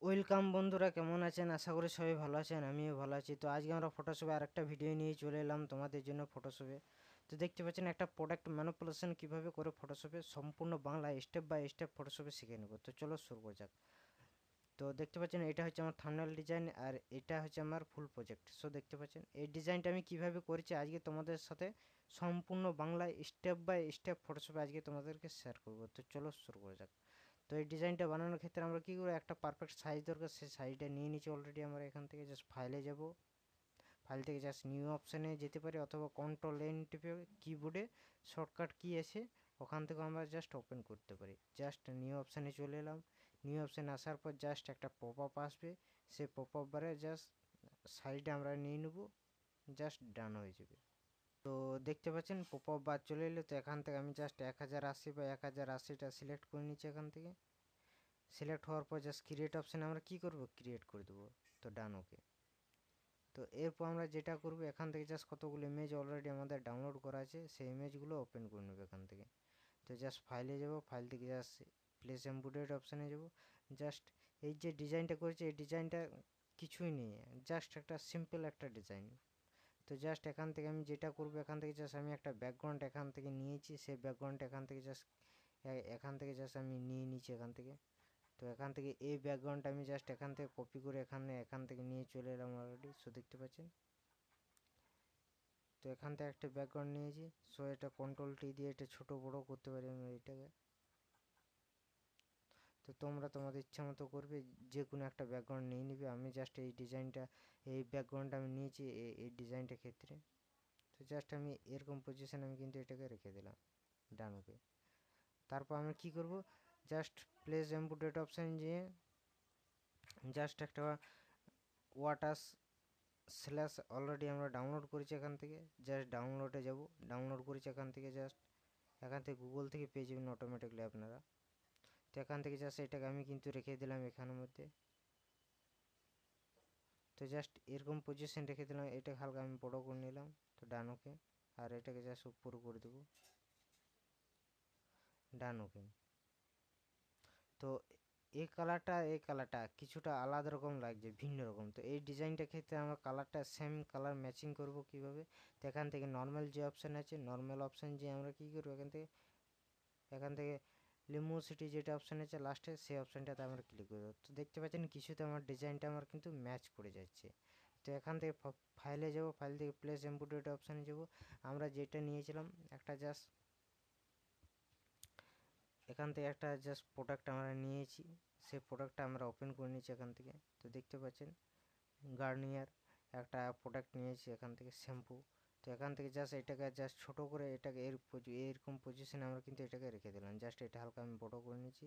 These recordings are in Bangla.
ওয়েলকাম বন্ধুরা, কেমন আছেন? আশা করি সবাই ভালো আছেন, আমিও ভালো আছি। তো আজকে আমরা ফটোশপে আরেকটা ভিডিও নিয়ে চলে এলাম তোমাদের জন্য ফটোশপে। তো দেখতে পাচ্ছেন একটা প্রোডাক্ট ম্যানিপুলেশন কীভাবে করে ফটোশপে সম্পূর্ণ বাংলায় স্টেপ বাই স্টেপ ফটোশপে শিখে নেব। তো চলো শুরু করা যাক। তো দেখতে পাচ্ছেন এটা হচ্ছে আমার থাম্বনেল ডিজাইন, আর এটা হচ্ছে আমার ফুল প্রজেক্ট। সো দেখতে পাচ্ছেন এই ডিজাইনটা আমি কিভাবে করেছি আজকে তোমাদের সাথে সম্পূর্ণ বাংলায় স্টেপ বাই স্টেপ ফটোশপে আজকে তোমাদেরকে শেয়ার করব। তো চলো শুরু করা যাক। তো এই ডিজাইনটা বানানোর ক্ষেত্রে আমরা কী করবো, একটা পারফেক্ট সাইজ দরকার। সেই সাইজটা নিয়ে নিচ্ছি অলরেডি। আমরা এখান থেকে জাস্ট ফাইলে যাব, ফাইল থেকে জাস্ট নিউ অপশানে যেতে পারি, অথবা কন্ট্রোল এন টিপে কিবোর্ডে শর্টকাট কি আছে ওখান থেকে আমরা জাস্ট ওপেন করতে পারি। জাস্ট নিউ অপশানে চলে এলাম। নিউ অপশানে আসার পর জাস্ট একটা পপ আপ আসবে, সেই পপ আপ বারে জাস্ট সাইডে আমরা নিয়ে নেব, জাস্ট ডান হয়ে যাবে। তো দেখতে পাচ্ছেন পপ আপ বার চলে এলো। তো এখান থেকে আমি জাস্ট 1080 বা 1080টা সিলেক্ট করে নিচ্ছি। এখান থেকে সিলেক্ট হওয়ার পর জাস্ট ক্রিয়েট অপশানে আমরা কি করব, ক্রিয়েট করে দেবো। তো ডান, ওকে। তো এরপর আমরা যেটা করব, এখান থেকে জাস্ট কতগুলো ইমেজ অলরেডি আমাদের ডাউনলোড করা আছে, সেই ইমেজগুলো ওপেন করে নেব এখান থেকে। তো জাস্ট ফাইলে যাব, ফাইল থেকে জাস্ট প্লেস এমবেডেড অপশানে যাব। জাস্ট এই যে ডিজাইনটা করেছি, এই ডিজাইনটা কিছুই নেই, জাস্ট একটা সিম্পল একটা ডিজাইন। তো জাস্ট এখান থেকে আমি যেটা করব, এখান থেকে জাস্ট আমি একটা ব্যাকগ্রাউন্ড এখান থেকে নিয়েছি, সেই ব্যাকগ্রাউন্ড এখান থেকে জাস্ট আমি নিয়ে নিচ্ছি এখান থেকে। তো এখান থেকে এই ব্যাকগ্রাউন্ডটা আমি জাস্ট এখান থেকে কপি করে এখান থেকে নিয়ে চলে এলাম অলরেডি। সো দেখতে পাচ্ছেন, তো এখান থেকে একটা ব্যাকগ্রাউন্ড নিয়েছি। সো এটা কন্ট্রোল টি দিয়ে এটা ছোটো বড়ো করতে পারি আমি এটাকে। তো তোমরা তোমাদের ইচ্ছা মতো করবে, যে কোনো একটা ব্যাকগ্রাউন্ড নিয়ে নিবে। আমি জাস্ট এই ব্যাকগ্রাউন্ডটা আমি নিয়েছি এই ডিজাইনটার ক্ষেত্রে। তো জাস্ট আমি এরকম পজিশন আমি কিন্তু এটাকে রেখে দিলাম, ডান, ওকে। তারপর আমরা কি করব, জাস্ট প্লেস এমবেডেড অপশান দিয়ে জাস্ট একটা ওয়াটার স্ল্যাশ অলরেডি আমরা ডাউনলোড করেছি এখান থেকে। জাস্ট ডাউনলোডে যাব, ডাউনলোড করেছি এখান থেকে। জাস্ট এখান থেকে গুগল থেকে পেয়ে যাবেন অটোমেটিকলি আপনারা। তো এখান থেকে জাস্ট এটাকে আমি কিন্তু রেখে দিলাম এখানের মধ্যে। তো জাস্ট এরকম পজিশন রেখে দিলাম। এটা হালকা আমি বড়ো করে নিলাম। তো ডান, ওকে। আর এটাকে জাস্ট উপর করে দেবো, ডান, ওকে। তো এই কালারটা কিছুটা আলাদা রকম লাগছে, ভিন্ন রকম। তো এই ডিজাইনটার ক্ষেত্রে আমরা কালারটা সেম কালার ম্যাচিং করব কিভাবে। তো এখান থেকে নর্মাল যে অপশান আছে, নর্মাল অপশান যে আমরা কী করবো, এখান থেকে লিমোসিটি যেটা অপশান আছে লাস্টে, সেই অপশানটাতে আমরা ক্লিক করবো। তো দেখতে পাচ্ছেন কিছুতে আমার ডিজাইনটা আমার কিন্তু ম্যাচ করে যাচ্ছে। তো এখান থেকে ফাইলে যাব, ফাইল থেকে প্লেস এমবেডেড অপশানে যাব। আমরা যেটা নিয়েছিলাম একটা জাস্ট এখান থেকে একটা জাস্ট প্রোডাক্ট আমরা নিয়েছি, সেই প্রোডাক্টটা আমরা ওপেন করে নিয়েছি এখান থেকে। তো দেখতে পাচ্ছেন গার্নিয়ার একটা প্রোডাক্ট নিয়েছি এখান থেকে, শ্যাম্পু। তো এখান থেকে জাস্ট এটাকে জাস্ট ছোটো করে এটাকে এরকম পজিশনে আমরা কিন্তু এটাকে রেখে দিলাম। জাস্ট এটা হালকা আমি বড়ো করে নিয়েছি,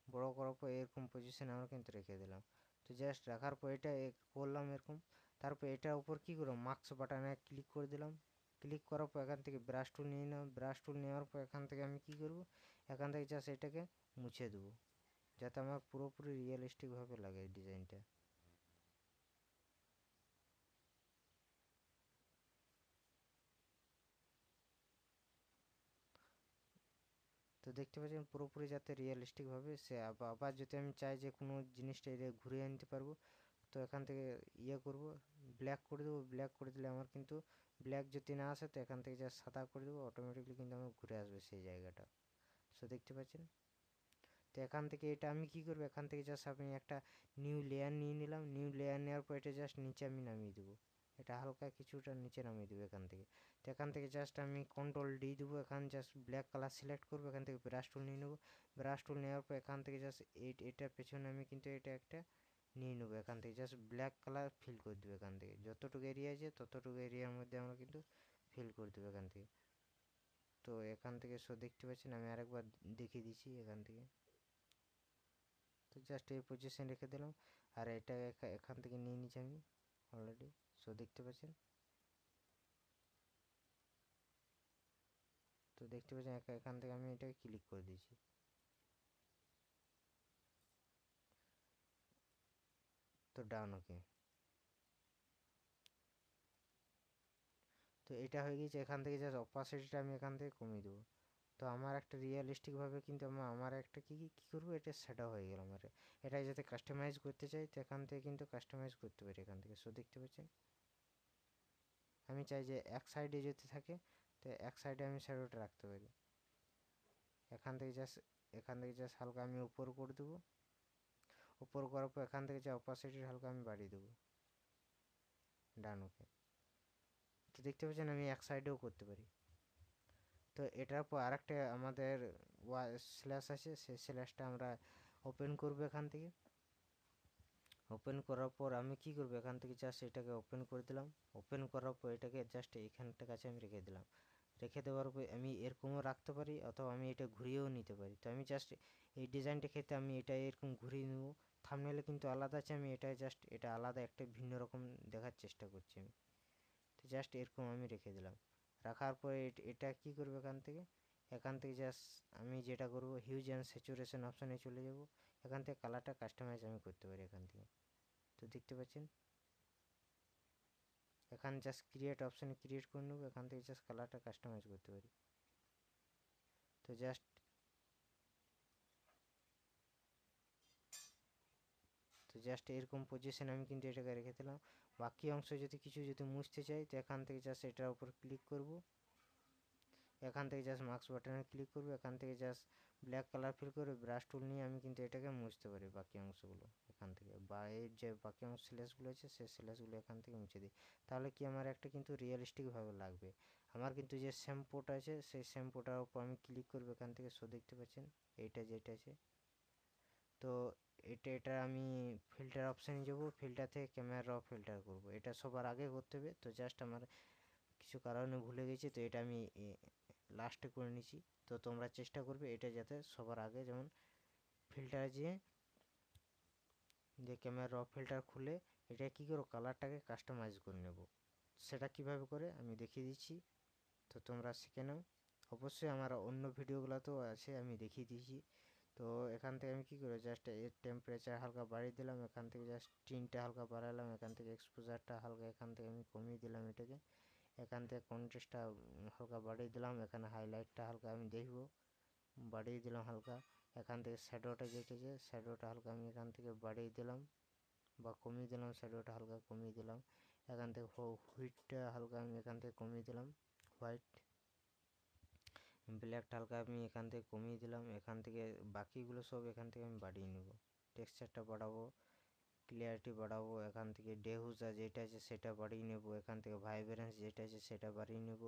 বড়ো করার পর এরকম পজিশনে আমরা কিন্তু রেখে দিলাম। তো জাস্ট রাখার পর এটা করলাম এরকম। তারপর এটার উপর কী করলাম, মার্কস বাটনে ক্লিক করে দিলাম। ক্লিক করার পর এখান থেকে ব্রাশ টুল নিয়ে নিলাম। ব্রাশ টুল নেওয়ার পর এখান থেকে আমি কী করব, এখান থেকে জাস্ট এটাকে মুছে দেবো, যাতে আমার পুরোপুরি রিয়েলিস্টিকভাবে লাগে এই ডিজাইনটা। তো দেখতে পাচ্ছেন পুরোপুরি যাতে রিয়েলিস্টিকভাবে সে আবার যদি আমি চাই যে কোনো জিনিসটা এটা ঘুরিয়ে আনতে পারবো, তো এখান থেকে করব, ব্ল্যাক করে দেবো। ব্ল্যাক করে দিলে আমার কিন্তু ব্ল্যাক যদি না আসে, তো এখান থেকে জাস্ট সাদা করে দেবো, অটোমেটিকলি কিন্তু আমার ঘুরে আসবে সেই জায়গাটা। সো দেখতে পাচ্ছেন। তো এখান থেকে এটা আমি কী করবো, এখান থেকে জাস্ট আমি একটা নিউ লেয়ার নিয়ে নিলাম। নিউ লেয়ার নেওয়ার পর এটা জাস্ট নিচে আমি নামিয়ে দেবো, এটা হালকা কিছুটা নিচে নামিয়ে দেবো এখান থেকে। তো এখান থেকে জাস্ট আমি কন্ট্রোল ডি দেবো। এখান জাস্ট ব্ল্যাক কালার সিলেক্ট করবো, এখান থেকে ব্রাশ টুল নিয়ে নেবো। ব্রাশ টুল নেওয়ার পর এখান থেকে জাস্ট এটার পেছনে আমি কিন্তু এটা একটা নিয়ে নেবো। এখান থেকে জাস্ট ব্ল্যাক কালার ফিল করে দেবো। এখান থেকে যতটুকু এরিয়া আছে ততটুকু এরিয়ার মধ্যে আমরা কিন্তু ফিল করে দেবো এখান থেকে। তো এখান থেকে দেখতে পাচ্ছেন, আমি আরেকবার দেখিয়ে দিচ্ছি এখান থেকে। তো জাস্ট এই পজিশন রেখে দিলাম, আর এটা এখান থেকে নিয়ে নিচ্ছি আমি অলরেডি। দেখতে পাচ্ছেন। তো দেখতে পাচ্ছেন এখান থেকে আমি এটাকে ক্লিক করে দিয়েছি। তো ডান, ওকে। তো এটা হয়ে গেছে। এখান থেকে জাস্ট অপাসিটিটা আমি এখান থেকে কমিয়ে দেবো। তো তো আমার একটা রিয়েলিস্টিকভাবে কিন্তু আমার একটা কী করবো, এটা শ্যাডো হয়ে গেল আমার। এটা যাতে কাস্টমাইজ করতে চাই তো এখান থেকে কিন্তু কাস্টমাইজ করতে পারি এখান থেকে। সো দেখতে পাচ্ছেন আমি চাই যে এক সাইডে যদি থাকে তো এক সাইডে আমি শ্যাডোটা রাখতে পারি। এখান থেকে জাস্ট হালকা আমি উপর করে দেবো। উপর করার পর এখান থেকে যে অপাসিটির হালকা আমি বাড়িয়ে দেবো। ডান, ওকে। তো দেখতে পাচ্ছেন আমি এক সাইডেও করতে পারি। তো এটার পর আরেকটা আমাদের স্ল্যাশ আছে, সেই স্ল্যাশটা আমরা ওপেন করবো এখান থেকে। ওপেন করার পর আমি কি করবো, এখান থেকে জাস্ট এটাকে ওপেন করে দিলাম। ওপেন করার পর এটাকে জাস্ট এইখানটার কাছে আমি রেখে দিলাম। রেখে দেওয়ার পর আমি এরকমও রাখতে পারি অথবা আমি এটা ঘুরিয়েও নিতে পারি। তো আমি জাস্ট এই ডিজাইনটা ক্ষেত্রে আমি এটা এরকম ঘুরিয়ে নেবো। থাম্বনেলে কিন্তু আলাদা আছে, আমি এটা জাস্ট এটা আলাদা একটা ভিন্ন রকম দেখার চেষ্টা করছি আমি। তো জাস্ট এরকম আমি রেখে দিলাম। রাখার পরে এটা কি করবো, এখান থেকে জাস্ট আমি যেটা করবো হিউজ অ্যান্ড স্যাচুরেশন অপশানে চলে যাব। এখান থেকে কালারটা কাস্টমাইজ আমি করতে পারি এখান থেকে। তো দেখতে পাচ্ছেন এখানে জাস্ট ক্রিয়েট অপশানে ক্রিয়েট করে নেবো। এখান থেকে জাস্ট কালারটা কাস্টমাইজ করতে পারি। তো জাস্ট এরকম পজিশন আমি কিন্তু এটাকে রেখে দিলাম। বাকি অংশ যদি কিছু মুছতে চাই তো এখান থেকে জাস্ট এটার উপর ক্লিক করব। এখান থেকে জাস্ট মাস্ক বাটনে ক্লিক করব। এখান থেকে জাস্ট ব্ল্যাক কালার ফিল করে ব্রাশ টুল নিয়ে আমি কিন্তু এটাকে মুছতে পারি বাকি অংশগুলো এখান থেকে, বা এর যে বাকি অংশ স্ল্যাশগুলো আছে সেই স্ল্যাশগুলো এখান থেকে মুছে দিই। তাহলে কি আমার একটা কিন্তু রিয়েলিস্টিকভাবে লাগবে। আমার কিন্তু যে শ্যাম্পুটা আছে সেই শ্যাম্পুটার উপর আমি ক্লিক করবো এখান থেকে। সো দেখতে পাচ্ছেন এইটা যেটা আছে, তো এটা আমি ফিল্টার অপশানে যাব। ফিল্টার থেকে ক্যামেরা র ফিল্টার করব। এটা সবার আগে করতে হবে। তো জাস্ট আমার কিছু কারণে ভুলে গেছি, তো এটা আমি লাস্টে করে নিচ্ছি। তো তোমরা চেষ্টা করবে এটা যাতে সবার আগে, যেমন ফিল্টার যে ক্যামেরা র ফিল্টার খুলে এটা কী করো কালারটাকে কাস্টমাইজ করে নেব। সেটা কিভাবে করে আমি দেখিয়ে দিচ্ছি, তো তোমরা শিখে নাও। অবশ্যই আমার অন্য ভিডিওগুলোতেও আছে, আমি দেখিয়ে দিয়েছি। তো এখান থেকে আমি কী করবো, জাস্ট এর টেম্পারেচার হালকা বাড়িয়ে দিলাম। এখান থেকে জাস্ট টিনটা হালকা বাড়ালাম। এখান থেকে এক্সপোজারটা হালকা এখান থেকে আমি কমিয়ে দিলাম এটাকে। এখান থেকে কন্ট্রাস্টটা হালকা বাড়িয়ে দিলাম। এখানে হাইলাইটটা হালকা আমি দেখব বাড়িয়ে দিলাম হালকা। এখান থেকে শ্যাডোটা যেটা আছে শ্যাডোটা হালকা আমি এখান থেকে বাড়িয়ে দিলাম বা কমিয়ে দিলাম। শ্যাডোটা হালকা কমিয়ে দিলাম। এখান থেকে হুইটটা হালকা আমি এখান থেকে কমিয়ে দিলাম। হোয়াইট ব্ল্যাকটা হালকা আমি এখান থেকে কমিয়ে দিলাম। এখান থেকে বাকিগুলো সব এখান থেকে আমি বাড়িয়ে নেব। টেক্সচারটা বাড়াবো, ক্লিয়ারিটি বাড়াবো। এখান থেকে ডেহুজা যেটা আছে সেটা বাড়িয়ে নেব। এখান থেকে ভাইব্রেন্স যেটা আছে সেটা বাড়িয়ে নেব।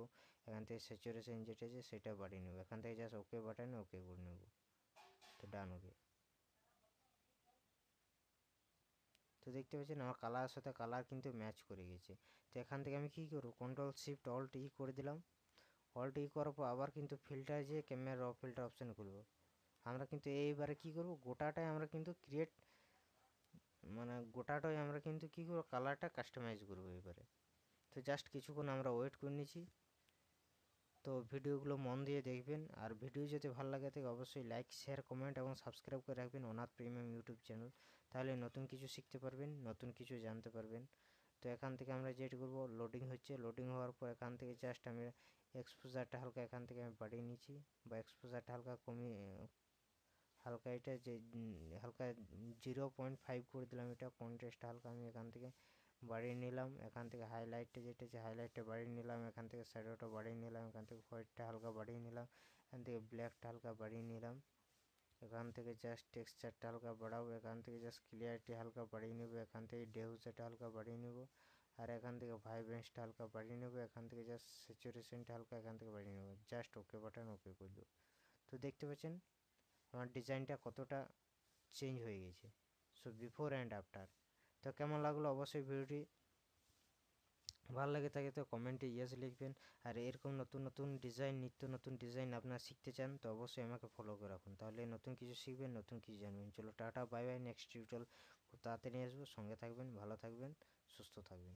এখান থেকে স্যাচুরেশন যেটা আছে সেটা বাড়িয়ে নেব। এখান থেকে জাস্ট ওকে বাটনে ওকে করে নেব। তো ডান, ওকে। তো দেখতে পাচ্ছেন আমার কালারের সাথে কালার কিন্তু ম্যাচ করে গেছে। তো এখান থেকে আমি কী করবো, কন্ট্রোল শিফট অল্ট ই করে দিলাম। অল্ট ই করার পর আবার কিন্তু ফিল্টার যে ক্যামেরা র ফিল্টার অপশান খুলবো। আমরা কিন্তু এইবারে কী করবো, গোটাটাই আমরা কিন্তু গোটাটাই আমরা কিন্তু কী করবো কালারটা কাস্টমাইজ করবো এবারে। তো জাস্ট কিছুক্ষণ আমরা ওয়েট করে নিচ্ছি। তো ভিডিওগুলো মন দিয়ে দেখবেন। আর ভিডিও যদি ভালো লাগে থাকে অবশ্যই লাইক, শেয়ার, কমেন্ট এবং সাবস্ক্রাইব করে রাখবেন অনাথ প্রিমিয়াম ইউটিউব চ্যানেল। তাহলে নতুন কিছু শিখতে পারবেন, নতুন কিছু জানতে পারবেন। তো এখান থেকে আমরা যেটা করবো, লোডিং হচ্ছে। লোডিং হওয়ার পর এখান থেকে জাস্ট আমি এক্সপোজারটা হালকা এখান থেকে আমি বাড়িয়ে নিচ্ছি বা এক্সপোজারটা হালকা কমিয়ে হালকা এটা যে হালকা 0.5 করে দিলাম। এটা কন্ট্রাস্টটা হালকা আমি এখান থেকে বাড়িয়ে নিলাম। এখান থেকে হাইলাইটটা যেটা আছে হাইলাইটটা বাড়িয়ে নিলাম। এখান থেকে শ্যাডোটা বাড়িয়ে নিলাম। এখান থেকে হোয়াইটটা হালকা বাড়িয়ে নিলাম। এখান থেকে ব্ল্যাকটা হালকা বাড়িয়ে নিলাম। এখান থেকে জাস্ট টেক্সচারটা হালকা বাড়াবো। এখান থেকে জাস্ট ক্লিয়ারিটি হালকা বাড়িয়ে নেবো। এখান থেকে ডেহুজাটা হালকা বাড়িয়ে নেবো। আর এখান থেকে ভাইব্রেন্সটা হালকা বাড়িয়ে নেবো। এখান থেকে জাস্ট স্যাচুরেশনটা হালকা এখান থেকে বাড়িয়ে নেবো। জাস্ট ওকে বাটন ওকে করে দেবো। তো দেখতে পাচ্ছেন আমার ডিজাইনটা কতটা চেঞ্জ হয়ে গেছে। So before and after. তো কেমন লাগলো অবশ্যই ভিডিওটি ভালো লাগে থাকে তো কমেন্টে ইয়েস লিখবেন। আর এরকম নতুন নতুন ডিজাইন, নিত্য নতুন ডিজাইন আপনারা শিখতে চান তো অবশ্যই আমাকে ফলো করে রাখুন। তাহলে নতুন কিছু শিখবেন, নতুন কিছু জানবেন। চলো tata, bye bye. Next tutorial খুব তাড়াতাড়ি আসবো। সঙ্গে থাকবেন, ভালো থাকবেন, সুস্থ থাকবেন।